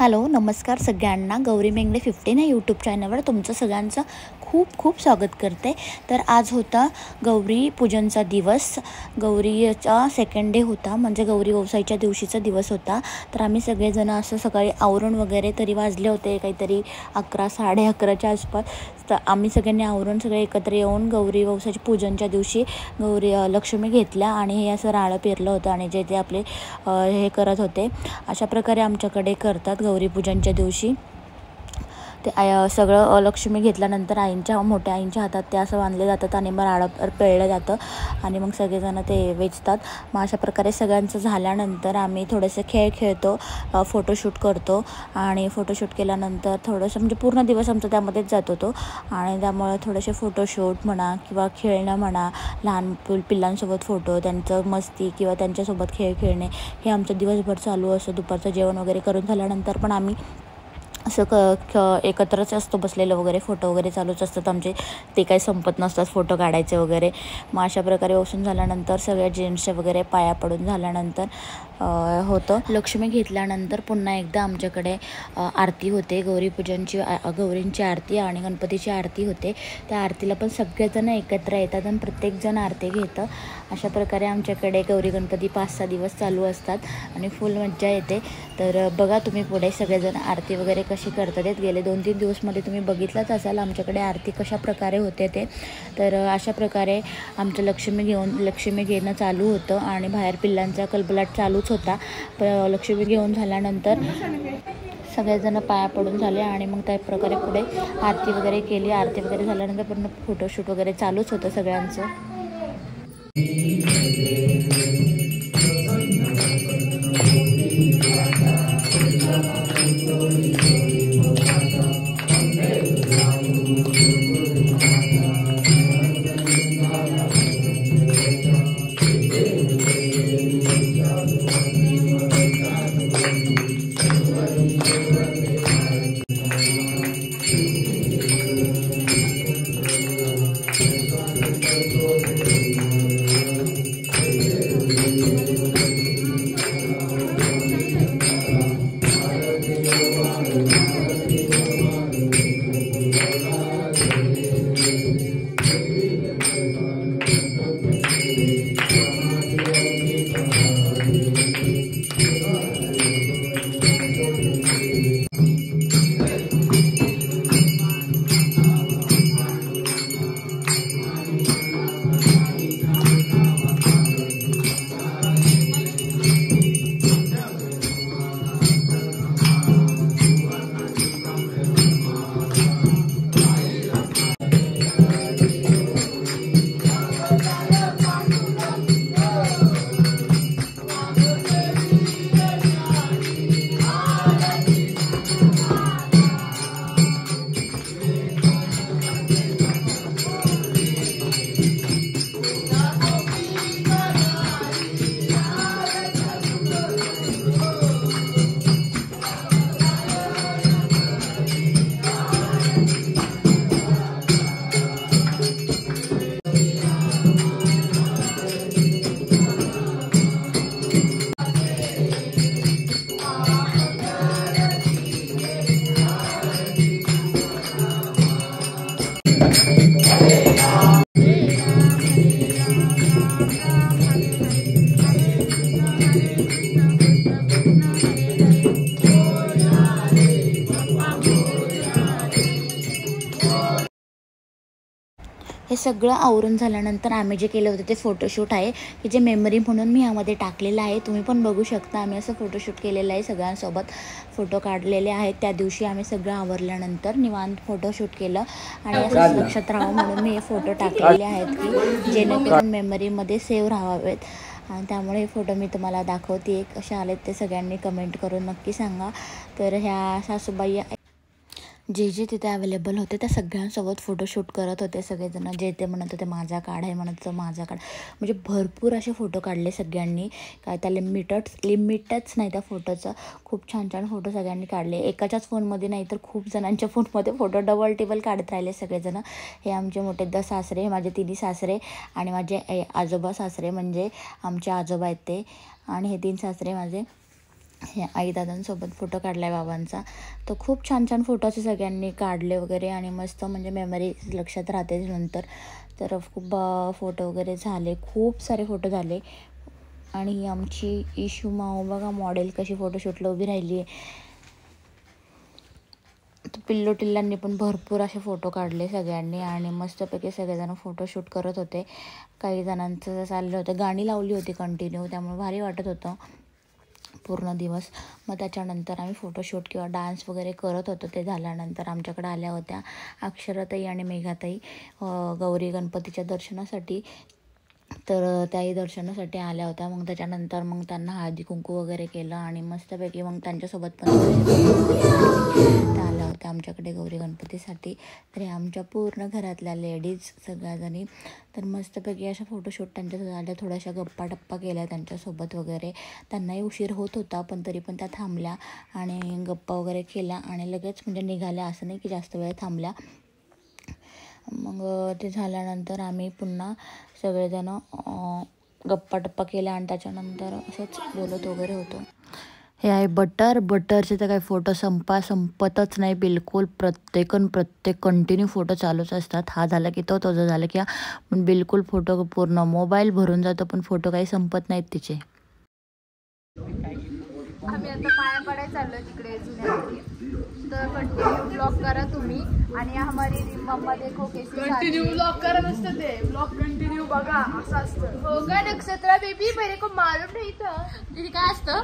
Hello नमस्कार सगळ्यांना. गौरी मेंगडे 15 या यूट्यूब चॅनलवर तुमचं सगळ्यांचं खूप खूप स्वागत करते. तर आज होता गौरी पूजनचा दिवस. गौरीचा सेकंड डे होता, म्हणजे गौरी व्यवसायाच्या दिवशीचा दिवस होता. तर आम्ही सगळेजण असं सकाळी आवरून वगैरे तरी वाजले होते काहीतरी 11 साडे11च्या आसपास. तर आम्ही सगळ्यांनी आवरून सगळे एकत्र येऊन गौरी व्यवसायाच्या पूजनच्या दिवशी गौरी लक्ष्मी घेतल्या आणि हे असं राळं पेरलं होतं आणि जे ते आपले हे करत होते. अशा प्रकारे आमच्याकडे करतात गौरी पूजनच्या दिवशी. ते सगळं लक्ष्मी घेतल्यानंतर मोठ्या आईंच्या हातात ते असं बांधले जातात आणि मग राळं पेळलं जातं आणि मग सगळेजण ते वेचतात. मग अशा प्रकारे सगळ्यांचं झाल्यानंतर आम्ही थोडेसे खेळ खेळतो, फोटोशूट करतो आणि फोटोशूट केल्यानंतर थोडंसं म्हणजे पूर्ण दिवस आमचा त्यामध्येच जातो तो. आणि त्यामुळे थोडेसे फोटोशूट म्हणा किंवा खेळणं म्हणा, लहान पिल्लांसोबत फोटो, त्यांचं मस्ती किंवा त्यांच्यासोबत खेळ खेळणे हे आमचं दिवसभर चालू असतं. दुपारचं जेवण वगैरे करून झाल्यानंतर पण आम्ही असं एकत्रच असतो बसलेलं वगैरे, फोटो वगैरे चालूच असतात आमचे. ते काही संपत नसतात फोटो काढायचे वगैरे. मग अशा प्रकारे बसून झाल्यानंतर सगळ्या जेंट्सच्या वगैरे पाया पडून झाल्यानंतर होतं. लक्ष्मी घेतल्यानंतर पुन्हा एकदा आमच्याकडे आरती होते. गौरीपूजनची गौरींची आरती आणि गणपतीची आरती होते. त्या आरतीला पण सगळेजण एकत्र येतात आणि प्रत्येकजण आरती घेतं. अशा प्रकारे आमच्याकडे गौरी गणपती 5-6 दिवस चालू असतात आणि फुल मज्जा येते. तर बघा तुम्ही पुढे सगळेजण आरती वगैरे कशी करतात. गेले 2-3 दिवसमध्ये तुम्ही बघितलंच असाल आमच्याकडे आरती कशा प्रकारे होते ते. तर अशा प्रकारे आमचं लक्ष्मी घेणं चालू होतं आणि बाहेर पिल्लांचा कलबलाट चालूच होता. लक्ष्मी घेऊन झाल्यानंतर सगळेजण पाया पडून झाले आणि मग त्या प्रकारे पुढे आरती वगैरे केली. आरती वगैरे झाल्यानंतर पूर्ण फोटोशूट वगैरे चालूच होतं सगळ्यांचं. हे सगळं आवरून झाल्यानंतर आम्ही जे केलं होतं ते फोटोशूट आहे, की जे मेमरी म्हणून मी यामध्ये टाकलेलं आहे. तुम्ही पण बघू शकता. आम्ही असं फोटोशूट केलेलं आहे, सगळ्यांसोबत फोटो काढलेले आहेत. त्या दिवशी आम्ही सगळं आवरल्यानंतर निवांत फोटोशूट केलं आणि असं लक्षात राहावं म्हणून मी हे फोटो टाकलेले आहेत, की जेणेकरून मेमरीमध्ये सेव्ह राहावेत. आणि त्यामुळे हे फोटो मी तुम्हाला दाखवते. कसे आलेत ते सगळ्यांनी कमेंट करून नक्की सांगा. तर ह्या सासूबाई जे तिथे अवेलेबल होते त्या सगळ्यांसोबत फोटोशूट करत होते. सगळेजण जे ते म्हणत होते माझा काढ, हे म्हणत होतं माझा काढ. म्हणजे भरपूर असे फोटो काढले सगळ्यांनी. काय त्या लिमिटच नाही त्या फोटोचं. खूप छान छान फोटो सगळ्यांनी काढले. एकाच्याच फोनमध्ये नाही तर खूप जणांच्या फोनमध्ये फोटो डबल टेबल काढत राहिले सगळेजण. हे आमचे मोठे सासरे, माझे तिन्ही सासरे आणि माझे आजोबा सासरे, म्हणजे आमचे आजोबा आहेत ते, आणि हे 3 सासरे माझे. हे आई दादांसोबत फोटो काढला आहे बाबांचा. तर खूप छान छान फोटो असे सगळ्यांनी काढले वगैरे आणि मस्त म्हणजे मेमरी लक्षात राहते नंतर. तर खूप फोटो वगैरे झाले, खूप सारे फोटो झाले. आणि ही आमची इशू माऊ बघा मॉडेल कशी फोटोशूटला उभी राहिली आहे. पिल्लू टिल्लांनी पण भरपूर असे फोटो काढले सगळ्यांनी आणि मस्तपैकी सगळेजण फोटोशूट करत होते. काही जणांचं चाललं होतं, गाणी लावली होती कंटिन्यू, त्यामुळे भारी वाटत होतं पूर्ण दिवस. मग त्याच्यानंतर आम्ही फोटोशूट किंवा डान्स वगैरे करत होतो. ते झाल्यानंतर आमच्याकडे आल्या होत्या अक्षराताई आणि मेघाताई गौरी गणपतीच्या दर्शनासाठी. तर त्याही दर्शनासाठी आल्या होत्या. मग त्याच्यानंतर मग त्यांना हळदी कुंकू वगैरे केलं आणि मस्तपैकी मग त्यांच्यासोबत पण त्या आल्या होत्या आमच्याकडे गौरी गणपतीसाठी. तर आमच्या पूर्ण घरातल्या लेडीज सगळ्याजणी. तर मस्तपैकी अशा फोटोशूट त्यांच्यासोबत आल्या, थोड्याशा गप्पा टप्पा केल्या त्यांच्यासोबत वगैरे. त्यांनाही उशीर होत होता पण तरी पण त्या थांबल्या आणि गप्पा वगैरे केल्या आणि लगेच म्हणजे निघाल्या, असं नाही की जास्त वेळ थांबल्या. मग ते झाल्यानंतर आम्ही पुन्हा सगळेजण गप्पा टप्पा केल्या आणि त्याच्यानंतर असंच बोलत वगैरे होतो. हे आहे बटरचे तर काही फोटो संपतच नाही बिलकुल. प्रत्येक कंटिन्यू फोटो चालूच असतात. हा झाला की तो झाला की पण बिलकुल फोटो पूर्ण मोबाईल भरून जातो पण फोटो काही संपत नाहीत तिचे. आम्ही आता पाया पडायला चाललो तिकडे जुन्या. तर कंटिन्यू ब्लॉग करा तुम्ही. आणि हमारी मम्मा देखो कैसी कंटिन्यू ब्लॉग करा नसतं ते ब्लॉग कंटिन्यू बघा असं असतं. हो का नक्षत्रा बेबी मेरे को मालूम नाही था तिथे काय असतं.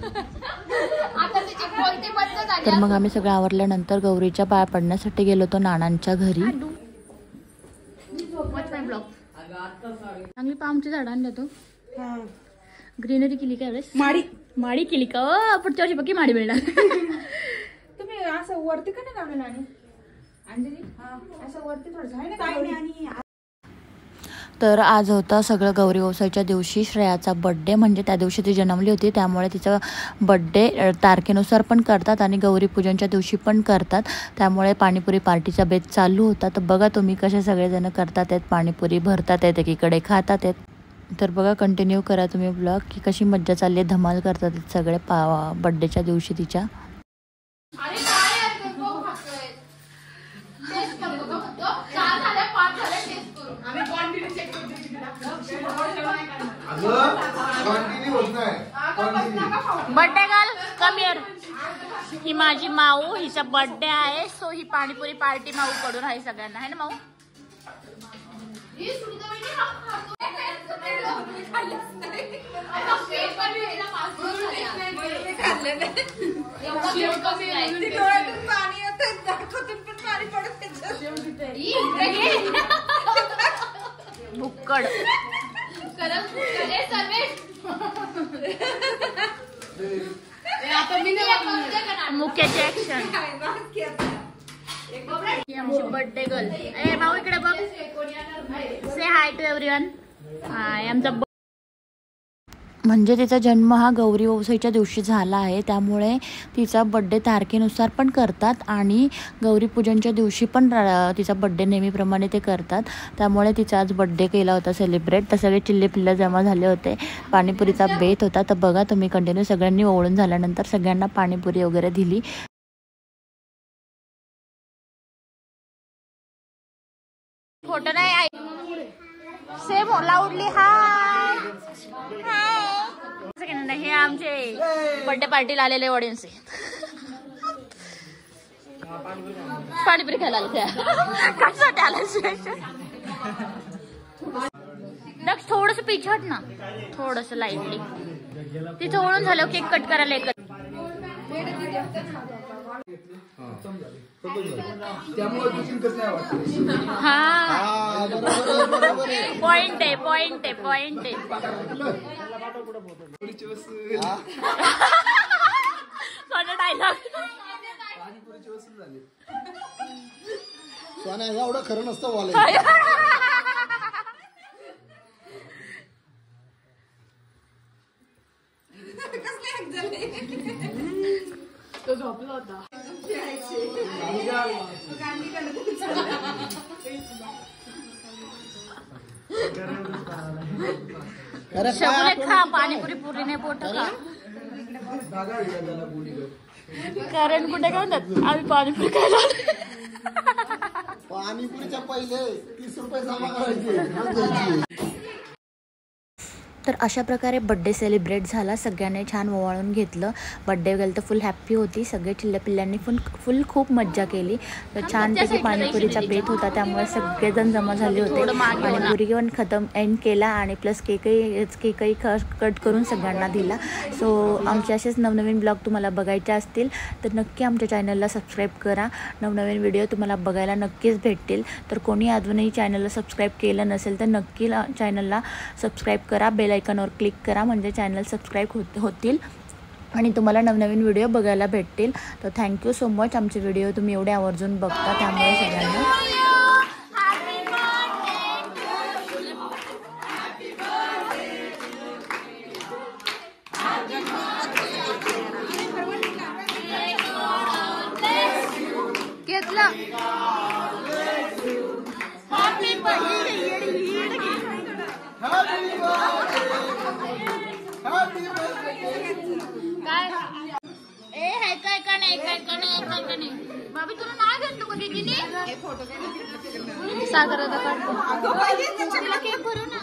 आता त्याची कोणती पद्धत आली. तर मग आम्ही सगळं आवरल्यानंतर गौरीच्या पाया पडण्यासाठी गेलो होतो नानांच्या घरी. चांगली पामची झाडं आणल्या तो ग्रीनरी केली का वेळेस. माडी केली का पुढच्या वर्षी बघी माडी मिळणार. तुम्ही असं वरती का नाही लावलं नानी अंजली. असं वरती थोडं आहे ना. तर आज होता सगळं गौरी व्यवसायाच्या दिवशी श्रेयाचा बड्डे. म्हणजे त्या दिवशी ती जन्मली होती त्यामुळे तिचा बड्डे तारखेनुसार पण करतात आणि गौरी पूजनच्या दिवशी पण करतात. त्यामुळे पाणीपुरी पार्टीचा बेत चालू होता. तर बघा तुम्ही कसे सगळेजण करतात आहेत, पाणीपुरी भरतात आहेत, एकीकडे खातात आहेत. तर बघा कंटिन्यू करा तुम्ही ब्लॉग की कशी मज्जा चालली आहे, धमाल करतात सगळे बड्डेच्या दिवशी तिच्या. Birthday girl come here. ही माझी माऊ, हिचा बड्डे आहे. सो ही पाणीपुरी पार्टी माऊ कडून आहे सगळ्यांना, आहे ना माऊ. भुक्कड मुख्याचे ऍक्शन. Birthday girl. ए भाऊ इकडे बघ. Say hi to everyone. Hi. आमचा म्हणजे तिचा जन्म हा गौरी व्यवसायाच्या दिवशी झाला आहे त्यामुळे तिचा बड्डे तारखेनुसार पण करतात आणि गौरी पूजनच्या दिवशी पण तिचा बड्डे नेहमीप्रमाणे ते करतात. त्यामुळे तिचा आज बड्डे केला होता सेलिब्रेट. तर सगळे चिल्ले पिल्ले जमा झाले होते. पाणीपुरीचा बेत होता. तर बघा तुम्ही कंटिन्यू सगळ्यांनी ओळून झाल्यानंतर सगळ्यांना पाणीपुरी वगैरे दिली. फोटो नाही सेम लाऊडली हाय हाय. हे आमचे बर्थडे पार्टीला आलेले ऑडियन्स आहे. पाणीपुरी खायला आले त्या कशासाठी आले. नेक्स्ट थोडस पिछट ना, थोडस लाईटली. तिचं ओळून झालं केक कट करायला एक. हा पॉइंट आहे पॉइंट आहे पॉइंट आहे. डायलॉग एवढं खरं नसतं वाले. तो झोपला होता. शबुले खा पाणीपुरी पुरी नाही पोट का. कारण कुठे काय म्हणतात आम्ही पाणीपुरी खायला पाणीपुरीच्या पहिले 30 रुपये जमा करायचे. तर अशा प्रकारे बड्डे सेलिब्रेट झाला. सगळ्यांनी छान ओवाळून घेतलं. बड्डे गेलं तर फुल हॅप्पी होती. सगळे चिल्ल्या-पिल्ल्यांनी फुल खूप मज्जा केली. तर छानपैकी पाणीपुरीचा बेत होता त्यामुळे सगळेजण जमा झाले होते. पाणीपुरी पण खतम एंड केला आणि प्लस केकही कट करून सगळ्यांना दिला. सो आमचे असेच नवनवीन ब्लॉग तुम्हाला बघायचे असतील तर नक्की आमच्या चॅनलला सबस्क्राईब करा. नवनवीन व्हिडिओ तुम्हाला बघायला नक्कीच भेटतील. तर कोणी अजूनही चॅनलला सबस्क्राईब केलं नसेल तर नक्की चॅनलला सबस्क्राईब करा. बेल आयकॉनवर क्लिक करा म्हणजे चॅनल सबस्क्राईब होतील आणि तुम्हाला नवनवीन व्हिडिओ बघायला भेटतील. तर थँक्यू सो मच. आमचे व्हिडिओ तुम्ही एवढे आवर्जून बघता त्यामुळे सगळ्यांना बाबी तुला नाही घेतलं का दीदीने सागर दादा काढतो केक भरू ना.